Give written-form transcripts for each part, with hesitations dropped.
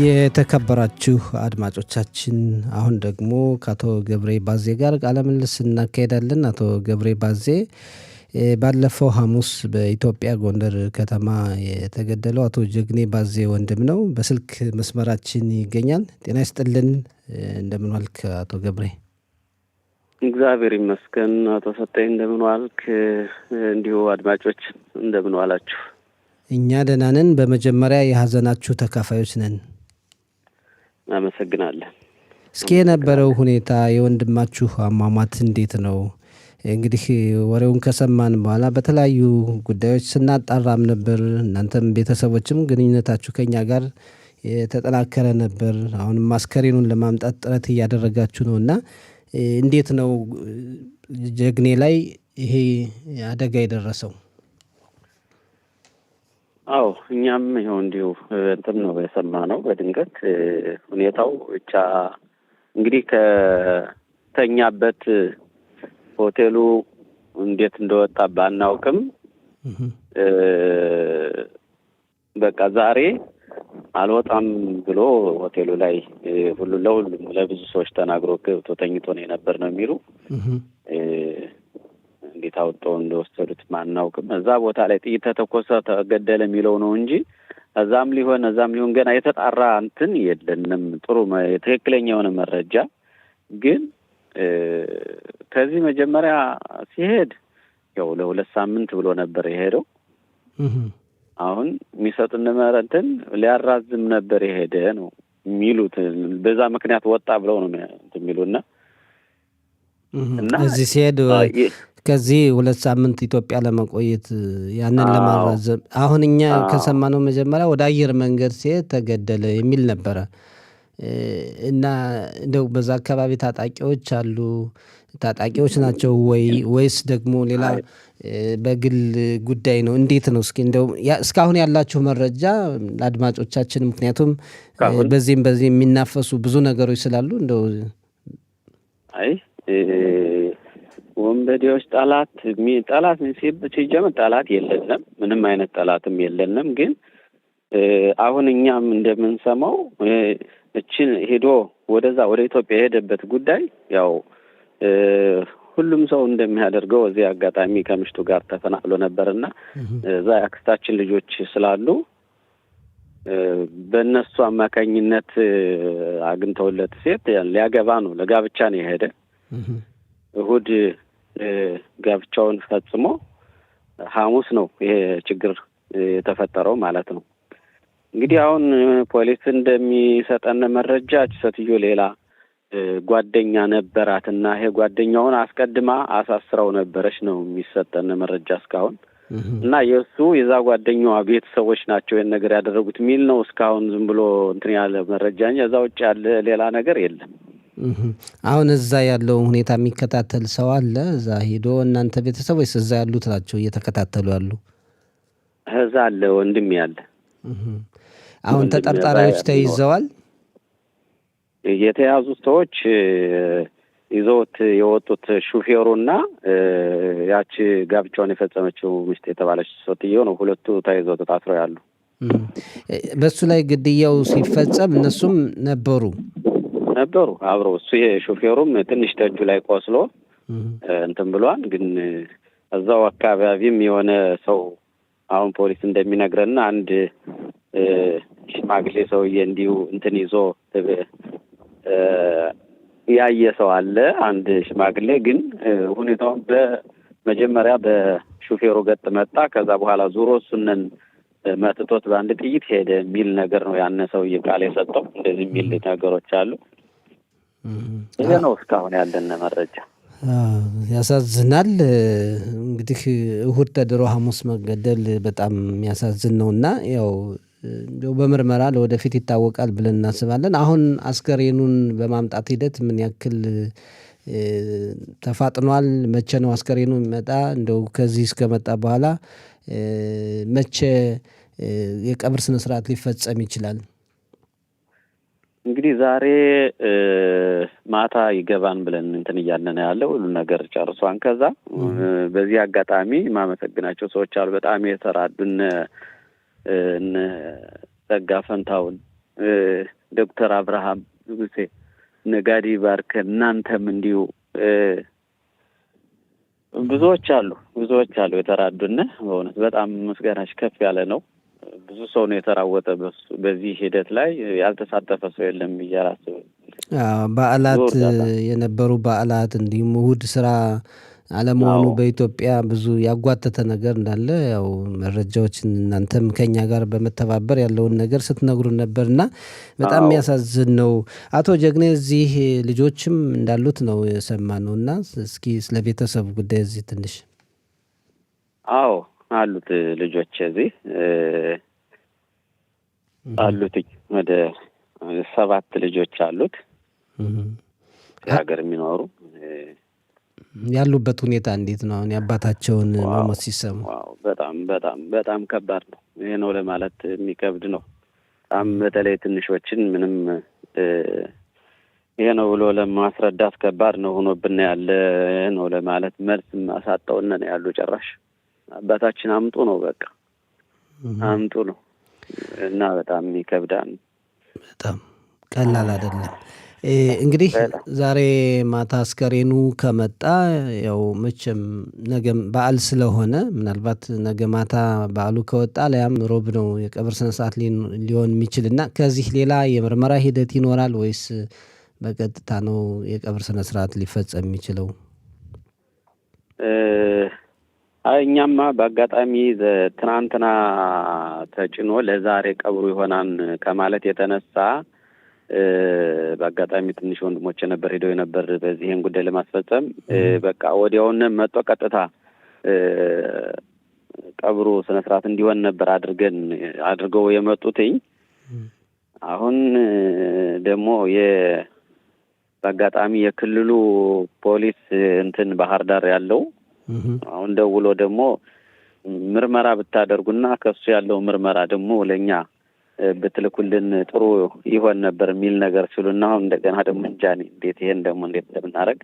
የተከበራችሁ አድማጮቻችን አሁን ደግሞ ከአቶ ገብሬ ባዜ ጋር ቃለ ምልልስ እናካሄዳለን። አቶ ገብሬ ባዜ ባለፈው ሐሙስ በኢትዮጵያ ጎንደር ከተማ የተገደለው አቶ ጀግኔ ባዜ ወንድም ነው። በስልክ መስመራችን ይገኛል። ጤና ይስጥልን። እንደምን ዋልክ አቶ ገብሬ? እግዚአብሔር ይመስገን አቶ ሰጠኝ፣ እንደምን ዋልክ? እንዲሁ አድማጮች እንደምን ዋላችሁ? እኛ ደህና ነን። በመጀመሪያ የሀዘናችሁ ተካፋዮች ነን። አመሰግናለሁ። እስኪ የነበረው ሁኔታ የወንድማችሁ አሟሟት እንዴት ነው? እንግዲህ ወሬውን ከሰማን በኋላ በተለያዩ ጉዳዮች ስናጣራም ነበር። እናንተም ቤተሰቦችም ግንኙነታችሁ ከኛ ጋር የተጠናከረ ነበር። አሁንም አስከሬኑን ለማምጣት ጥረት እያደረጋችሁ ነው እና እንዴት ነው ጀግኔ ላይ ይሄ አደጋ የደረሰው? አዎ እኛም ይኸው እንዲሁ እንትን ነው የሰማነው በድንገት ሁኔታው ብቻ እንግዲህ ከተኛበት ሆቴሉ እንዴት እንደወጣ ባናውቅም በቃ ዛሬ አልወጣም ብሎ ሆቴሉ ላይ ለሁሉም ለብዙ ሰዎች ተናግሮ ገብቶ ተኝቶ ነው የነበር ነው የሚሉ እንዴት አውጥተው እንደወሰዱት ማናውቅም። እዛ ቦታ ላይ ጥይት ተተኮሰ ተገደለ የሚለው ነው እንጂ እዛም ሊሆን ገና የተጣራ እንትን የለንም። ጥሩ ትክክለኛ የሆነ መረጃ ግን ከዚህ መጀመሪያ ሲሄድ ያው ለ2 ሳምንት ብሎ ነበር የሄደው። አሁን የሚሰጡን መረንትን ሊያራዝም ነበር የሄደ ነው የሚሉት። በዛ ምክንያት ወጣ ብለው ነው የሚሉና እና እዚህ ሲሄድ ከዚህ 2 ሳምንት ኢትዮጵያ ለመቆየት ያንን ለማራዘም አሁን እኛ ከሰማነው መጀመሪያ ወደ አየር መንገድ ሲሄድ ተገደለ የሚል ነበረ እና እንደው በዛ አካባቢ ታጣቂዎች አሉ። ታጣቂዎች ናቸው ወይስ ደግሞ ሌላ በግል ጉዳይ ነው? እንዴት ነው? እስኪ እንደው እስካሁን ያላችሁ መረጃ ለአድማጮቻችን፣ ምክንያቱም በዚህ የሚናፈሱ ብዙ ነገሮች ስላሉ እንደው ወንበዴዎች ጠላት ሲጀምር ጠላት የለንም፣ ምንም አይነት ጠላትም የለንም። ግን አሁን እኛም እንደምንሰማው እችን ሄዶ ወደ ኢትዮጵያ የሄደበት ጉዳይ ያው ሁሉም ሰው እንደሚያደርገው እዚህ አጋጣሚ ከምሽቱ ጋር ተፈናቅሎ ነበርና እዛ ያክስታችን ልጆች ስላሉ በእነሱ አማካኝነት አግኝተውለት ሴት ሊያገባ ነው፣ ለጋብቻ ነው የሄደ። እሁድ ጋብቻውን ፈጽሞ ሐሙስ ነው ይሄ ችግር የተፈጠረው ማለት ነው። እንግዲህ አሁን ፖሊስ እንደሚሰጠን መረጃ ሴትዮ ሌላ ጓደኛ ነበራትና ይሄ ጓደኛውን አስቀድማ አሳስረው ነበረች ነው የሚሰጠን መረጃ እስካሁን። እና የዛ ጓደኛዋ ቤተሰቦች ናቸው ይሄን ነገር ያደረጉት የሚል ነው እስካሁን ዝም ብሎ እንትን ያለ መረጃ እንጂ እዛ ውጭ ያለ ሌላ ነገር የለም። አሁን እዛ ያለው ሁኔታ የሚከታተል ሰው አለ እዛ ሄዶ? እናንተ ቤተሰቦች እዛ ያሉት ናቸው እየተከታተሉ ያሉ? እዛ አለ ወንድም ያለ። አሁን ተጠርጣሪዎች ተይዘዋል? የተያዙት ሰዎች ይዘውት የወጡት ሹፌሩና ያቺ ጋብቻውን የፈጸመችው ሚስት የተባለች ሴትዮ ነው። ሁለቱ ተይዘው ታስረው ያሉ። በሱ ላይ ግድያው ሲፈጸም እነሱም ነበሩ አብረው። እሱ ሹፌሩም ትንሽ ደጁ ላይ ቆስሎ እንትን ብሏል። ግን እዛው አካባቢም የሆነ ሰው አሁን ፖሊስ እንደሚነግረን አንድ ሽማግሌ ሰውዬ እንዲሁ እንትን ይዞ ያየ ሰው አለ። አንድ ሽማግሌ ግን ሁኔታው በመጀመሪያ በሹፌሩ ገጥ መጣ። ከዛ በኋላ ዙሮ እሱንን መጥቶት በአንድ ጥይት ሄደ የሚል ነገር ነው ያነ ሰውዬ ቃል የሰጠው። እንደዚህ የሚል ነገሮች አሉ። ይሄ ነው እስካሁን ያለን መረጃ። ያሳዝናል። እንግዲህ እሁድ ተድሮ ሐሙስ መገደል በጣም የሚያሳዝን ነውና ያው እንደው በምርመራ ለወደፊት ይታወቃል ብለን እናስባለን። አሁን አስከሬኑን በማምጣት ሂደት ምን ያክል ተፋጥኗል? መቼ ነው አስከሬኑ የሚመጣ? እንደው ከዚህ እስከመጣ በኋላ መቼ የቀብር ስነ ስርዓት ሊፈጸም ይችላል? እንግዲህ ዛሬ ማታ ይገባን ብለን እንትን እያልን ያለው ሁሉ ነገር ጨርሷን። ከዛ በዚህ አጋጣሚ ማመሰግናቸው ሰዎች አሉ በጣም የተራዱን ጸጋ ፈንታውን ዶክተር አብርሃም ንጉሴ፣ ነጋዲ ባርከ፣ እናንተም እንዲሁ ብዙዎች አሉ የተራዱና በእውነት በጣም ምስጋናሽ ከፍ ያለ ነው። ብዙ ሰው ነው የተራወጠ በዚህ ሂደት ላይ ያልተሳተፈ ሰው የለም ብዬ አላስብም። በዓላት የነበሩ በዓላት እንዲሁም እሁድ ስራ አለመሆኑ በኢትዮጵያ ብዙ ያጓተተ ነገር እንዳለ ያው መረጃዎችን እናንተም ከኛ ጋር በመተባበር ያለውን ነገር ስትነግሩን ነበርና በጣም የሚያሳዝን ነው። አቶ ጀግኔ እዚህ ልጆችም እንዳሉት ነው የሰማነው እና እስኪ ስለ ቤተሰብ ጉዳይ እዚህ ትንሽ። አዎ አሉት ልጆች እዚህ አሉት ወደ 7 ልጆች አሉት ሀገር የሚኖሩ። ያሉበት ሁኔታ እንዴት ነው? አሁን የአባታቸውን መሞት ሲሰሙ በጣም በጣም በጣም ከባድ ነው። ይሄ ነው ለማለት የሚከብድ ነው። በጣም በተለይ ትንሾችን ምንም ይሄ ነው ብሎ ለማስረዳት ከባድ ነው ሆኖብን ያለ ነው ለማለት መልስ ማሳጣውና ነው ያሉ። ጭራሽ አባታችን አምጡ ነው በቃ አምጡ ነው እና በጣም ይከብዳል። በጣም ቀላል አይደለም። እንግዲህ ዛሬ ማታ አስከሬኑ ከመጣ ያው መቼም ነገ በዓል ስለሆነ ምናልባት ነገ ማታ በዓሉ ከወጣ ላያም ሮብ ነው የቀብር ስነ ስርዓት ሊሆን የሚችልና ከዚህ ሌላ የምርመራ ሂደት ይኖራል ወይስ በቀጥታ ነው የቀብር ስነ ስርዓት ሊፈጸም የሚችለው? እኛማ በአጋጣሚ ትናንትና ተጭኖ ለዛሬ ቀብሩ ይሆናል ከማለት የተነሳ በአጋጣሚ ትንሽ ወንድሞቼ ነበር ሄደው ነበር በዚህን ጉዳይ ለማስፈጸም በቃ ወዲያውኑ መጥቶ ቀጥታ ቀብሩ ስነ ስርዓት እንዲሆን ነበር አድርገው የመጡትኝ። አሁን ደግሞ በአጋጣሚ የክልሉ ፖሊስ እንትን ባህር ዳር ያለው አሁን ደውሎ ደግሞ ምርመራ ብታደርጉና ከሱ ያለው ምርመራ ደግሞ ለኛ ብትልኩልን ጥሩ ይሆን ነበር የሚል ነገር ሲሉና አሁን እንደገና ደግሞ እንጃኔ እንዴት እንደምናደርግ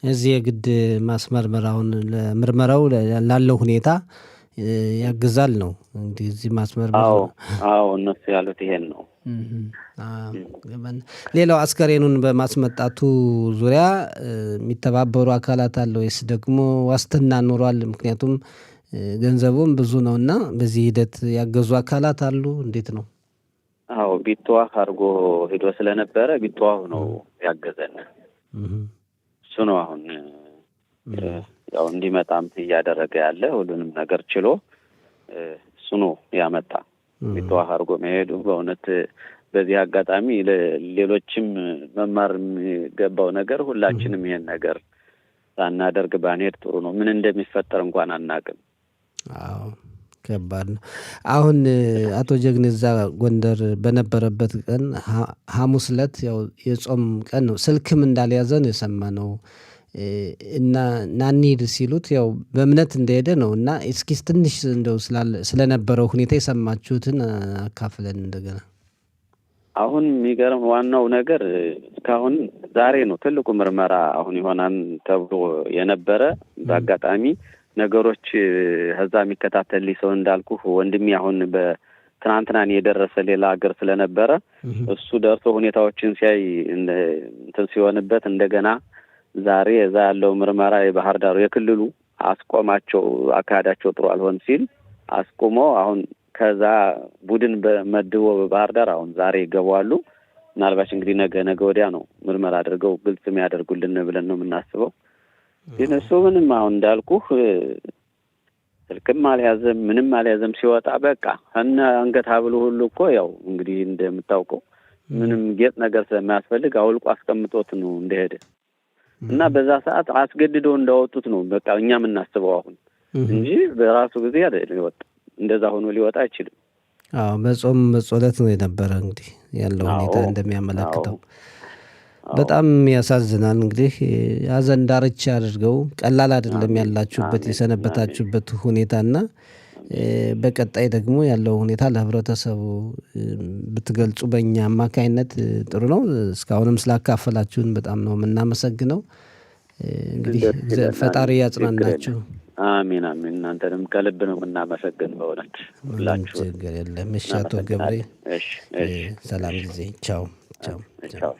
እዚህ የግድ ማስመርመራውን ለምርመራው ላለው ሁኔታ ያግዛል ነው እንግዲህ እዚህ ማስመርመር። አዎ እነሱ ያሉት ይሄን ነው። ሌላው አስከሬኑን በማስመጣቱ ዙሪያ የሚተባበሩ አካላት አለ ወይስ ደግሞ ዋስትና ኖሯል? ምክንያቱም ገንዘቡም ብዙ ነውና በዚህ ሂደት ያገዙ አካላት አሉ። እንዴት ነው? አዎ ቢተዋህ አድርጎ ሄዶ ስለነበረ ቢተዋህ ነው ያገዘን። እሱ ነው አሁን ያው እንዲመጣም እያደረገ ያለ ሁሉንም ነገር ችሎ እሱ ነው ያመጣ። ቢተዋህ አድርጎ መሄዱ በእውነት በዚህ አጋጣሚ ሌሎችም መማር የሚገባው ነገር ሁላችንም ይሄን ነገር ሳናደርግ ባንሄድ ጥሩ ነው። ምን እንደሚፈጠር እንኳን አናውቅም። አዎ ከባድ ነው። አሁን አቶ ጀግኔ እዛ ጎንደር በነበረበት ቀን ሐሙስ ዕለት ያው የጾም ቀን ነው። ስልክም እንዳልያዘ ነው የሰማነው እና ናኒድ ሲሉት ያው በእምነት እንደሄደ ነው እና እስኪ ትንሽ እንደው ስለነበረው ሁኔታ የሰማችሁትን አካፍለን እንደገና። አሁን የሚገርም ዋናው ነገር እስካሁን ዛሬ ነው ትልቁ ምርመራ አሁን ይሆናል ተብሎ የነበረ። በአጋጣሚ ነገሮች ከዛ የሚከታተል ሰው እንዳልኩ ወንድሜ አሁን በትናንትናን የደረሰ ሌላ ሀገር ስለነበረ እሱ ደርሶ ሁኔታዎችን ሲያይ እንትን ሲሆንበት እንደገና ዛሬ እዛ ያለው ምርመራ የባህር ዳሩ የክልሉ አስቆማቸው። አካሄዳቸው ጥሩ አልሆን ሲል አስቆሞ አሁን ከዛ ቡድን በመድቦ በባህር ዳር አሁን ዛሬ ይገባሉ። ምናልባት እንግዲህ ነገ ወዲያ ነው ምርመራ አድርገው ግልጽ የሚያደርጉልን ብለን ነው የምናስበው። ግን እሱ ምንም አሁን እንዳልኩህ ስልክም አልያዘም ምንም አልያዘም። ሲወጣ በቃ እና አንገት ሀብሉ ሁሉ እኮ ያው እንግዲህ እንደምታውቀው ምንም ጌጥ ነገር ስለማያስፈልግ አውልቆ አስቀምጦት ነው እንደሄደ እና በዛ ሰዓት አስገድደው እንዳወጡት ነው በቃ እኛ የምናስበው አሁን እንጂ በራሱ ጊዜ አይደለም ይወጣ። እንደዛ ሆኖ ሊወጣ አይችልም። አዎ በጾም በጸሎት ነው የነበረ እንግዲህ ያለው ሁኔታ እንደሚያመለክተው። በጣም ያሳዝናል። እንግዲህ ሀዘን ዳርቻ አድርገው ቀላል አይደለም ያላችሁበት የሰነበታችሁበት ሁኔታና በቀጣይ ደግሞ ያለው ሁኔታ ለህብረተሰቡ ብትገልጹ በእኛ አማካይነት ጥሩ ነው። እስካሁንም ስላካፈላችሁን በጣም ነው የምናመሰግነው። እንግዲህ ፈጣሪ ያጽናናችሁ። አሜን አሜን። እናንተንም ከልብ ነው የምናመሰግን በእውነት ሁላችሁ። ችግር የለም። እሺ አቶ ገብሬ፣ ሰላም ጊዜ። ቻው ቻው ቻው።